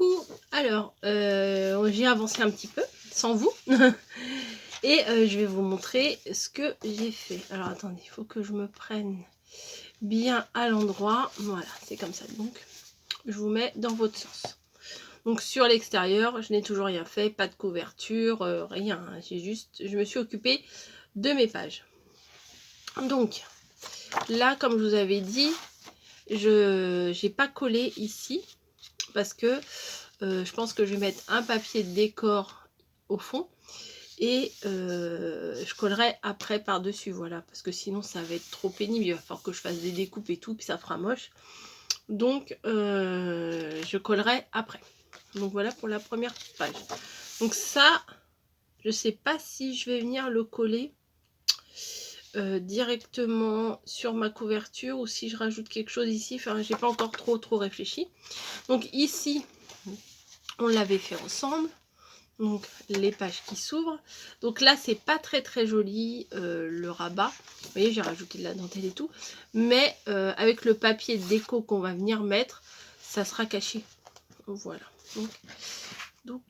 Coucou, alors j'ai avancé un petit peu sans vous et je vais vous montrer ce que j'ai fait. Alors attendez, il faut que je me prenne bien à l'endroit. Voilà, c'est comme ça. Donc je vous mets dans votre sens. Donc sur l'extérieur, je n'ai toujours rien fait, pas de couverture, rien. Hein. Je me suis occupée de mes pages. Donc là, comme je vous avais dit, je n'ai pas collé ici parce que je pense que je vais mettre un papier de décor au fond et je collerai après par dessus, voilà, parce que sinon ça va être trop pénible, il va falloir que je fasse des découpes et tout, puis ça fera moche, donc je collerai après. Donc voilà pour la première page. Donc ça, je sais pas si je vais venir le coller directement sur ma couverture ou si je rajoute quelque chose ici, enfin j'ai pas encore trop réfléchi. Donc ici on l'avait fait ensemble, donc les pages qui s'ouvrent. Donc là c'est pas très joli le rabat, vous voyez j'ai rajouté de la dentelle et tout, mais avec le papier de déco qu'on va venir mettre, ça sera caché. Voilà, donc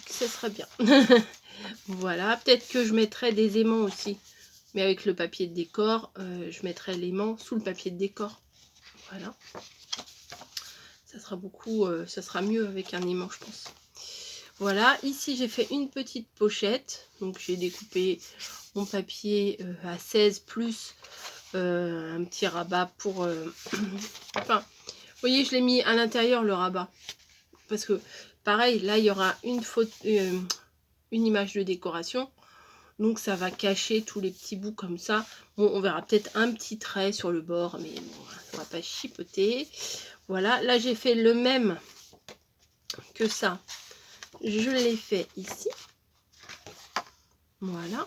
ça sera bien. Voilà, peut-être que je mettrai des aimants aussi, mais avec le papier de décor, je mettrai l'aimant sous le papier de décor. Voilà, ça sera beaucoup, ça sera mieux avec un aimant je pense. Voilà, ici j'ai fait une petite pochette, donc j'ai découpé mon papier à 16 plus un petit rabat pour... enfin, vous voyez, je l'ai mis à l'intérieur le rabat, parce que pareil, là il y aura une image de décoration, donc ça va cacher tous les petits bouts comme ça. Bon, on verra peut-être un petit trait sur le bord, mais bon, on va pas chipoter. Voilà, là j'ai fait le même que ça. Je l'ai fait ici. Voilà.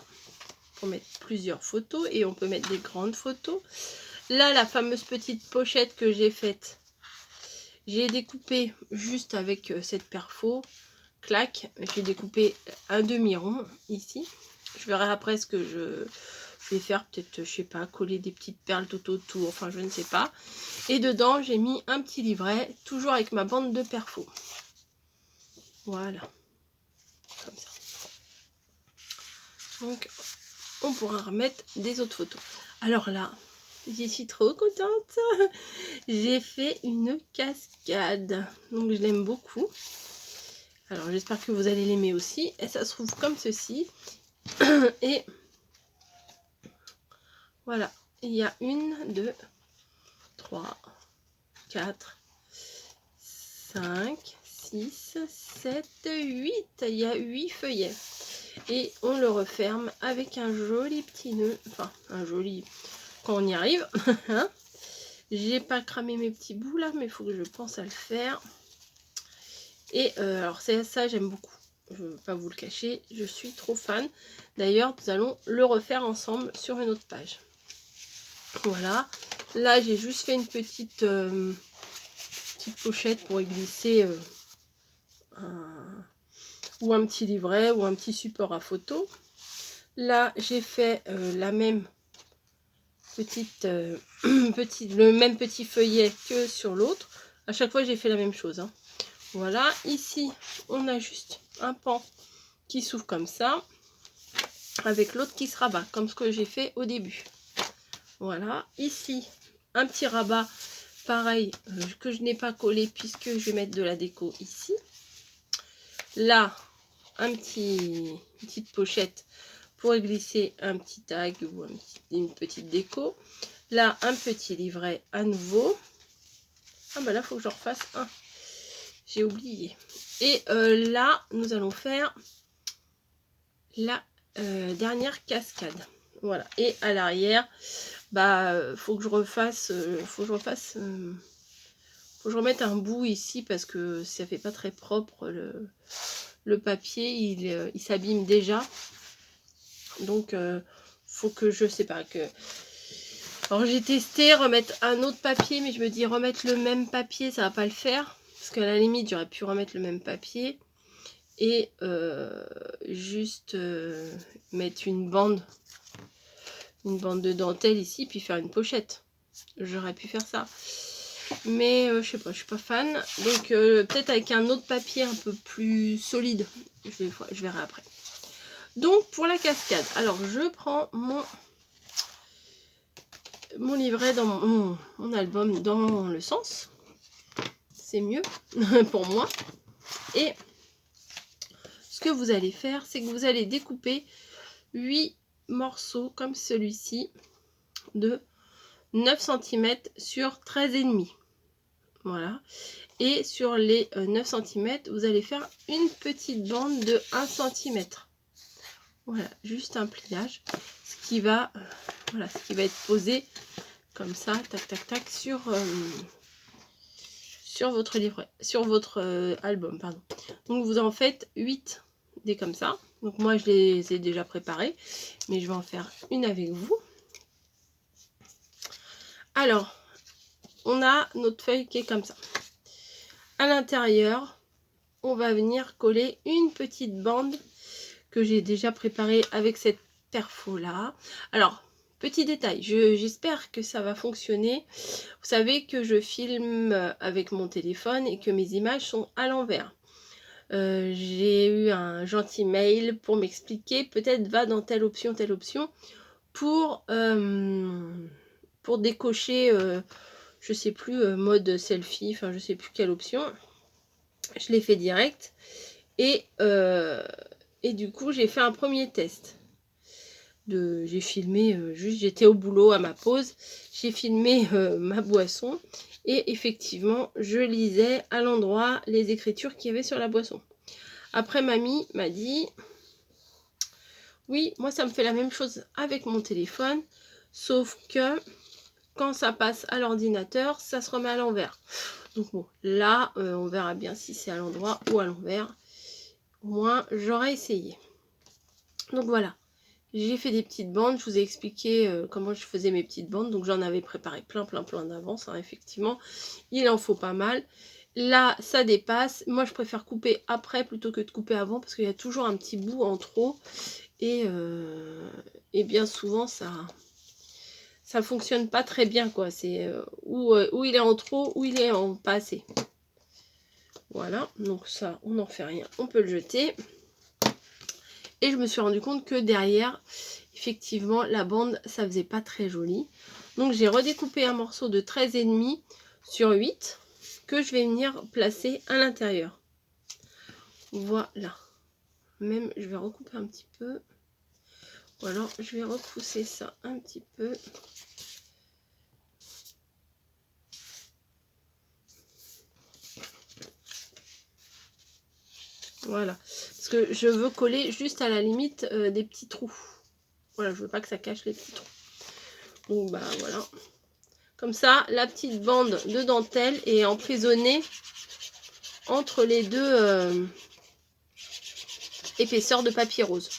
Pour mettre plusieurs photos. Et on peut mettre des grandes photos. Là, la fameuse petite pochette que j'ai faite. J'ai découpé juste avec cette perfo. Clac. J'ai découpé un demi-rond ici. Je verrai après ce que je vais faire. Peut-être, je sais pas, coller des petites perles tout autour. Enfin, je ne sais pas. Et dedans, j'ai mis un petit livret. Toujours avec ma bande de perfo. Voilà. Comme ça. Donc, on pourra remettre des autres photos. Alors là, je suis trop contente. J'ai fait une cascade. Donc, je l'aime beaucoup. Alors, j'espère que vous allez l'aimer aussi. Et ça se trouve comme ceci. Et voilà. Il y a 1, 2, 3, 4, 5, 6, 7, 8. Il y a 8 feuillets. Et on le referme avec un joli petit nœud. Enfin, un joli... quand on y arrive. J'ai pas cramé mes petits bouts là, mais il faut que je pense à le faire. Et alors c'est ça, j'aime beaucoup. Je ne veux pas vous le cacher, je suis trop fan. D'ailleurs, nous allons le refaire ensemble sur une autre page. Voilà. Là, j'ai juste fait une petite pochette pour y glisser ou un petit livret ou un petit support à photo. Là, j'ai fait la même le même petit feuillet que sur l'autre. À chaque fois, j'ai fait la même chose. Hein. Voilà. Ici, on a juste un pan qui s'ouvre comme ça, avec l'autre qui se rabat, comme ce que j'ai fait au début. Voilà. Ici, un petit rabat, pareil, que je n'ai pas collé puisque je vais mettre de la déco ici. Là, une petite pochette pour glisser un petit tag ou une petite déco. Là, un petit livret à nouveau. Ah bah là, il faut que je refasse un. J'ai oublié. Et là, nous allons faire la dernière cascade. Voilà. Et à l'arrière, bah, faut que je refasse, faut que je remette un bout ici parce que ça fait pas très propre. Le papier, il s'abîme déjà. Donc, faut que je sais pas que... Alors, j'ai testé remettre un autre papier, mais je me dis remettre le même papier, ça va pas le faire. Parce qu'à la limite, j'aurais pu remettre le même papier. Et juste mettre une bande de dentelle ici, puis faire une pochette. J'aurais pu faire ça. mais je sais pas, je suis pas fan. Donc peut-être avec un autre papier un peu plus solide, je verrai après. Donc pour la cascade, alors je prends mon livret dans mon album dans le sens, c'est mieux pour moi. Et ce que vous allez faire, c'est que vous allez découper 8 morceaux comme celui-ci de 9 cm sur 13,5. Voilà. Et sur les 9 cm, vous allez faire une petite bande de 1 cm. Voilà, juste un pliage. Ce qui va, voilà, ce qui va être posé comme ça, tac, tac, tac, sur votre livret, sur votre album, pardon. Donc vous en faites 8 des comme ça. Donc moi je les ai déjà préparés, mais je vais en faire une avec vous. Alors, on a notre feuille qui est comme ça. À l'intérieur, on va venir coller une petite bande que j'ai déjà préparée avec cette perfo là. Alors, petit détail, j'espère que ça va fonctionner. Vous savez que je filme avec mon téléphone et que mes images sont à l'envers. J'ai eu un gentil mail pour m'expliquer, peut-être va dans telle option pour décocher, je sais plus, mode selfie, enfin je sais plus quelle option. Je l'ai fait direct et du coup j'ai fait un premier test. J'ai filmé, juste j'étais au boulot à ma pause, j'ai filmé ma boisson et effectivement je lisais à l'endroit les écritures qu'il y avait sur la boisson. Après mamie m'a dit oui, moi ça me fait la même chose avec mon téléphone, sauf que quand ça passe à l'ordinateur, ça se remet à l'envers. Donc bon, là, on verra bien si c'est à l'endroit ou à l'envers. Au moins, j'aurai essayé. Donc voilà, j'ai fait des petites bandes. Je vous ai expliqué comment je faisais mes petites bandes. Donc j'en avais préparé plein d'avance, hein, effectivement. Il en faut pas mal. Là, ça dépasse. Moi, je préfère couper après plutôt que de couper avant parce qu'il y a toujours un petit bout en trop. Et bien souvent, ça fonctionne pas très bien, quoi. C'est où il est en trop, ou il est en pas assez. Voilà, donc ça, on n'en fait rien, on peut le jeter. Et je me suis rendu compte que derrière, effectivement, la bande, ça faisait pas très joli. Donc j'ai redécoupé un morceau de 13,5 sur 8 que je vais venir placer à l'intérieur. Voilà. Même, je vais recouper un petit peu. Ou alors, je vais repousser ça un petit peu. Voilà, parce que je veux coller juste à la limite des petits trous. Voilà, je veux pas que ça cache les petits trous. Donc bah voilà. Comme ça, la petite bande de dentelle est emprisonnée entre les deux épaisseurs de papier rose.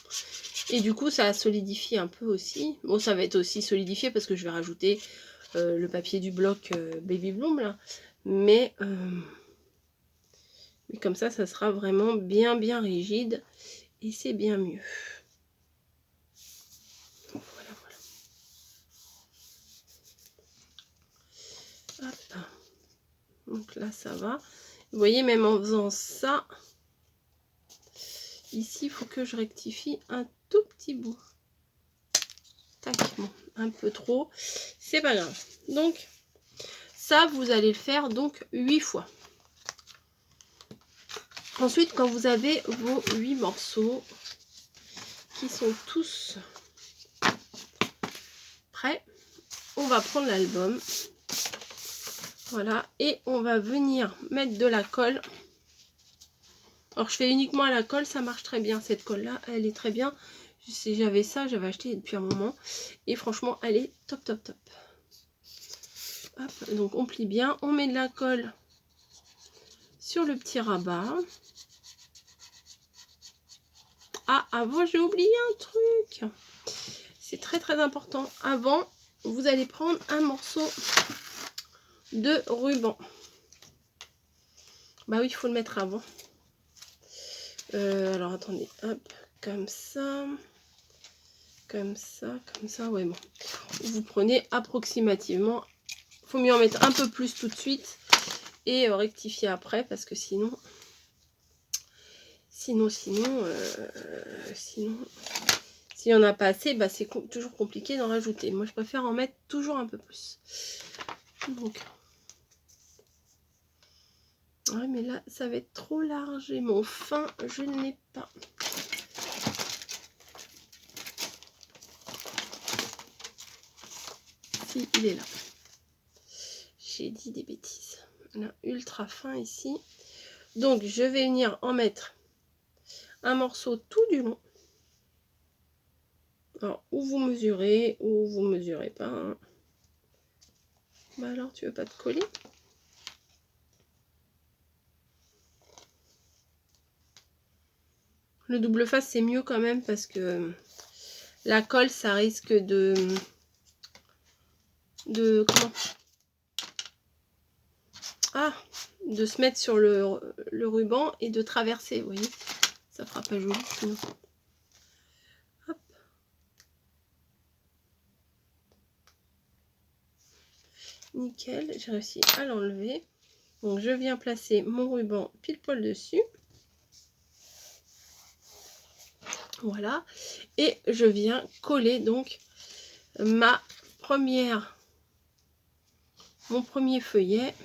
Et du coup, ça solidifie un peu aussi. Bon, ça va être aussi solidifié parce que je vais rajouter le papier du bloc Baby Bloom là. Mais comme ça sera vraiment bien rigide et c'est bien mieux. Voilà. Hop. Donc là, ça va. Vous voyez, même en faisant ça, ici, il faut que je rectifie un tout petit bout. Tac, bon, un peu trop. C'est pas grave. Donc, ça, vous allez le faire donc 8 fois. Ensuite, quand vous avez vos 8 morceaux qui sont tous prêts, on va prendre l'album. Voilà, et on va venir mettre de la colle. Alors, je fais uniquement à la colle, ça marche très bien. Cette colle-là, elle est très bien. Si j'avais ça, j'avais acheté depuis un moment. Et franchement, elle est top. Hop, donc, on plie bien. On met de la colle sur le petit rabat. Ah, avant, j'ai oublié un truc. C'est très important. Avant, vous allez prendre un morceau de ruban. Bah oui, il faut le mettre avant. Alors, attendez. Hop, comme ça. Comme ça. Ouais, bon. Vous prenez approximativement. faut mieux en mettre un peu plus tout de suite et rectifier après parce que sinon s'il n'y en a pas assez, bah c'est toujours compliqué d'en rajouter. Moi je préfère en mettre toujours un peu plus. Donc ouais, mais là ça va être trop large et mon fin je ne l'ai pas. Si, il est là. J'ai dit des bêtises. Là, ultra fin ici. Donc je vais venir en mettre un morceau tout du long. Alors, ou vous mesurez, ou vous mesurez pas. Hein. Bah alors, tu veux pas te coller? Le double face, c'est mieux quand même parce que la colle, ça risque comment? Ah, de se mettre sur le ruban et de traverser, vous voyez? Ça fera pas joli sinon. Hop. Nickel, j'ai réussi à l'enlever. Donc je viens placer mon ruban pile poil dessus. Voilà. Et je viens coller donc mon premier feuillet.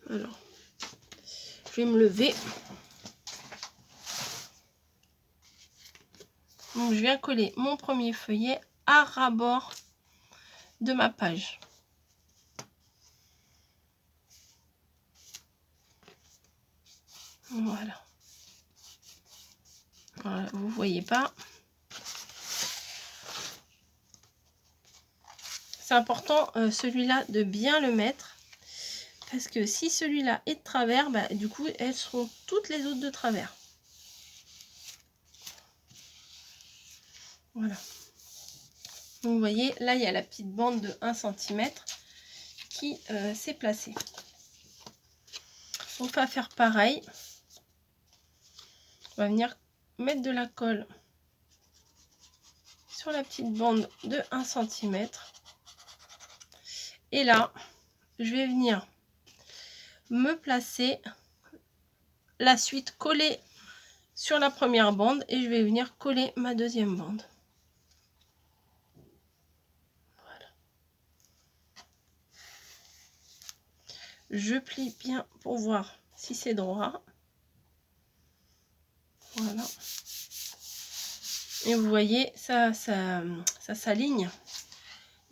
Alors, je vais me lever. Donc je viens coller mon premier feuillet à ras-bord de ma page. Voilà. Voilà, vous voyez pas. C'est important celui-là de bien le mettre. Parce que si celui-là est de travers, bah, du coup, elles seront toutes les autres de travers. Voilà. Donc, vous voyez, là, il y a la petite bande de 1 cm qui s'est placée. On va faire pareil. On va venir mettre de la colle sur la petite bande de 1 cm. Et là, je vais venir me placer la suite collée sur la première bande et je vais venir coller ma deuxième bande. Voilà. Je plie bien pour voir si c'est droit. Voilà. Et vous voyez, ça s'aligne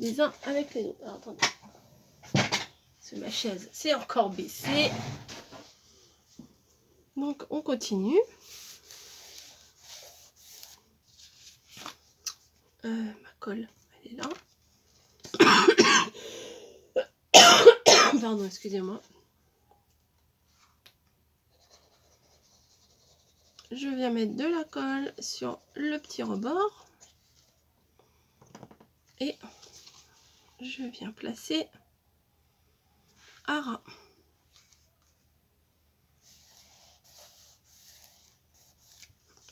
les uns avec les autres. Alors, attendez. C'est ma chaise, c'est encore baissé. Donc on continue. Ma colle, elle est là. Pardon, excusez-moi. Je viens mettre de la colle sur le petit rebord. Et je viens placer à ras.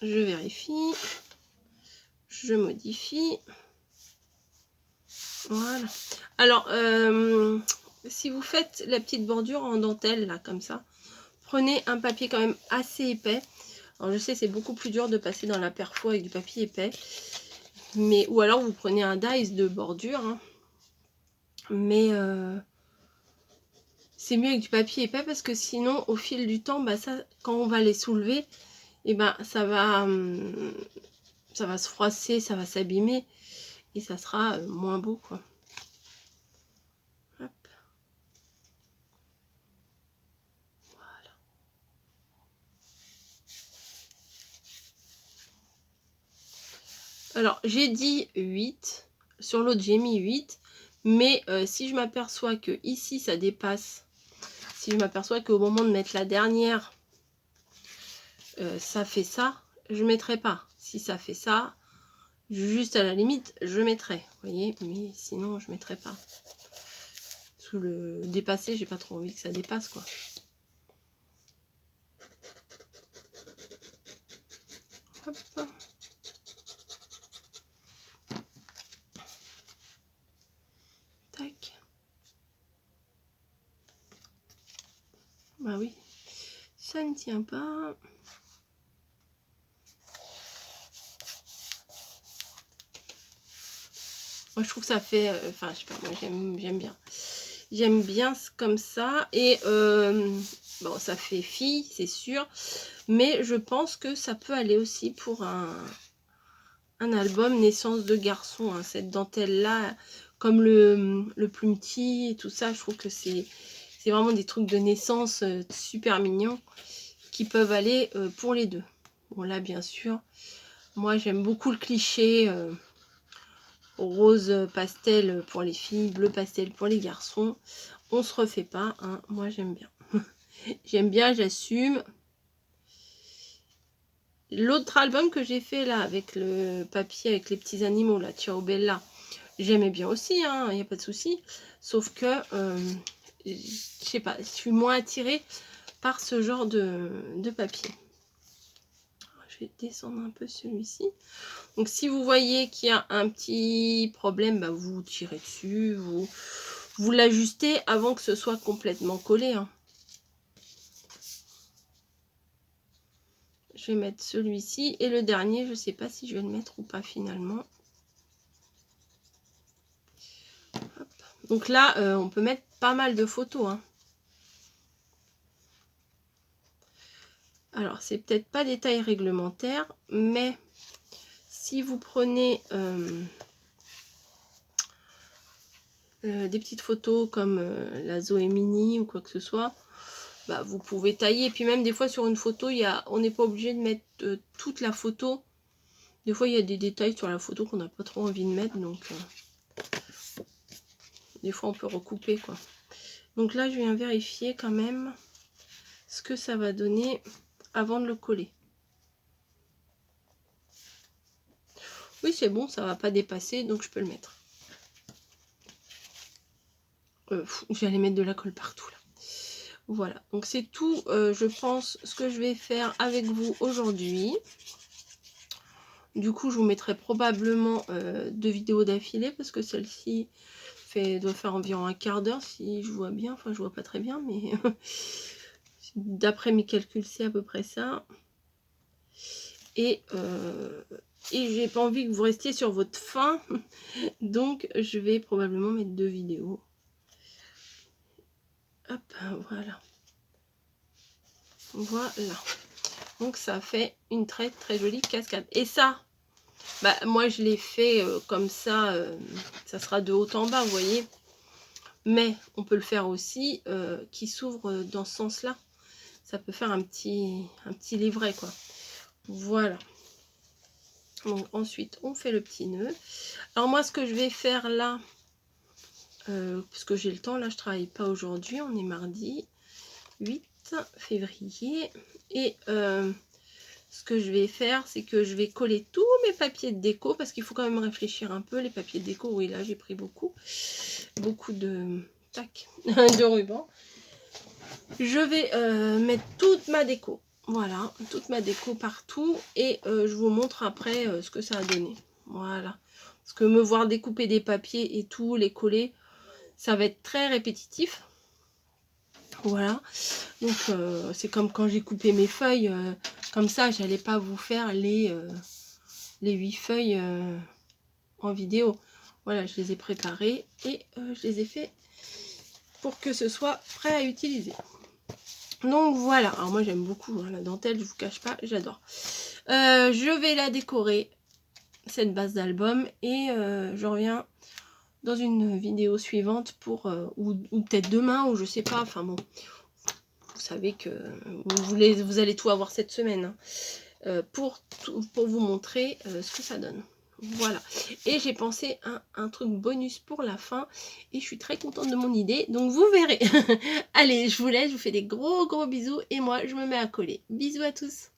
Je vérifie. Je modifie. Voilà. Alors, si vous faites la petite bordure en dentelle, là, comme ça, prenez un papier quand même assez épais. Alors, je sais, c'est beaucoup plus dur de passer dans la perfo avec du papier épais. Mais, ou alors, vous prenez un dies de bordure. Hein. Mais, c'est mieux avec du papier épais parce que sinon, au fil du temps, bah, ça, quand on va les soulever, et ben, ça va se froisser, ça va s'abîmer. Et ça sera moins beau, quoi. Hop. Voilà. Alors, j'ai dit 8. Sur l'autre, j'ai mis 8. Mais si je m'aperçois que ici, ça dépasse. Si je m'aperçois qu'au moment de mettre la dernière, ça fait ça, je ne mettrai pas. Si ça fait ça, juste à la limite, je mettrai. Vous voyez, mais sinon, je ne mettrai pas. Sous le dépasser, j'ai pas trop envie que ça dépasse, quoi. Hop. Bah oui, ça ne tient pas. Moi je trouve que ça fait, enfin je sais pas, moi j'aime bien. J'aime bien comme ça. Et bon, ça fait fille, c'est sûr. Mais je pense que ça peut aller aussi pour un album naissance de garçon. Hein. Cette dentelle-là, comme le plumetis et tout ça, je trouve que c'est vraiment des trucs de naissance super mignons qui peuvent aller pour les deux. Bon là, bien sûr, moi j'aime beaucoup le cliché rose pastel pour les filles, bleu pastel pour les garçons. On se refait pas, hein. Moi j'aime bien. J'aime bien, j'assume. L'autre album que j'ai fait là, avec le papier, avec les petits animaux, là, Ciao Bella, j'aimais bien aussi, hein, il n'y a pas de souci. Sauf que, je sais pas, je suis moins attirée par ce genre de papier. Je vais descendre un peu celui-ci. Donc si vous voyez qu'il y a un petit problème, bah, vous tirez dessus, vous l'ajustez avant que ce soit complètement collé. Hein. Je vais mettre celui-ci. Et le dernier, je ne sais pas si je vais le mettre ou pas finalement. Hop. Donc là, on peut mettre pas mal de photos. Hein. Alors, c'est peut-être pas des tailles réglementaires, mais si vous prenez des petites photos comme la Zoé Mini ou quoi que ce soit, bah, vous pouvez tailler. Et puis même des fois sur une photo, on n'est pas obligé de mettre toute la photo. Des fois, il y a des détails sur la photo qu'on n'a pas trop envie de mettre, donc des fois on peut recouper quoi. Donc là, je viens vérifier quand même ce que ça va donner avant de le coller. Oui, c'est bon, ça va pas dépasser, donc je peux le mettre. J'allais mettre de la colle partout là. Voilà, donc c'est tout, je pense, ce que je vais faire avec vous aujourd'hui. Du coup, je vous mettrai probablement 2 vidéos d'affilée parce que celle-ci doit faire environ un quart d'heure si je vois bien. Enfin, je vois pas très bien, mais d'après mes calculs, c'est à peu près ça. Et j'ai pas envie que vous restiez sur votre faim, donc je vais probablement mettre 2 vidéos. Hop, voilà. Voilà. Donc ça fait une très très jolie cascade. Et ça, bah, moi je l'ai fait comme ça, ça sera de haut en bas, vous voyez. Mais on peut le faire aussi qui s'ouvre dans ce sens-là. Ça peut faire un petit livret, quoi. Voilà. Donc ensuite, on fait le petit nœud. Alors moi, ce que je vais faire là, parce que j'ai le temps, là je travaille pas aujourd'hui, on est mardi 8 février. Et ce que je vais faire, c'est que je vais coller tous mes papiers de déco, parce qu'il faut quand même réfléchir un peu. Les papiers de déco, oui, là j'ai pris beaucoup de tac, de ruban. Je vais mettre toute ma déco. Voilà, toute ma déco partout. Et je vous montre après ce que ça a donné. Voilà. Parce que me voir découper des papiers et tout, les coller, ça va être très répétitif. Voilà. Donc, c'est comme quand j'ai coupé mes feuilles. Comme ça, j'allais pas vous faire les 8 feuilles en vidéo. Voilà, je les ai préparées et je les ai fait pour que ce soit prêt à utiliser. Donc voilà, alors moi j'aime beaucoup hein, la dentelle, je vous cache pas, j'adore. Je vais la décorer, cette base d'album, et je reviens dans une vidéo suivante pour, ou peut-être demain, ou je sais pas, enfin bon, vous savez que vous allez tout avoir cette semaine, hein, pour vous montrer ce que ça donne. Voilà, et j'ai pensé à un truc bonus pour la fin et je suis très contente de mon idée, donc vous verrez. Allez, je vous laisse, je vous fais des gros bisous et moi je me mets à coller. Bisous à tous.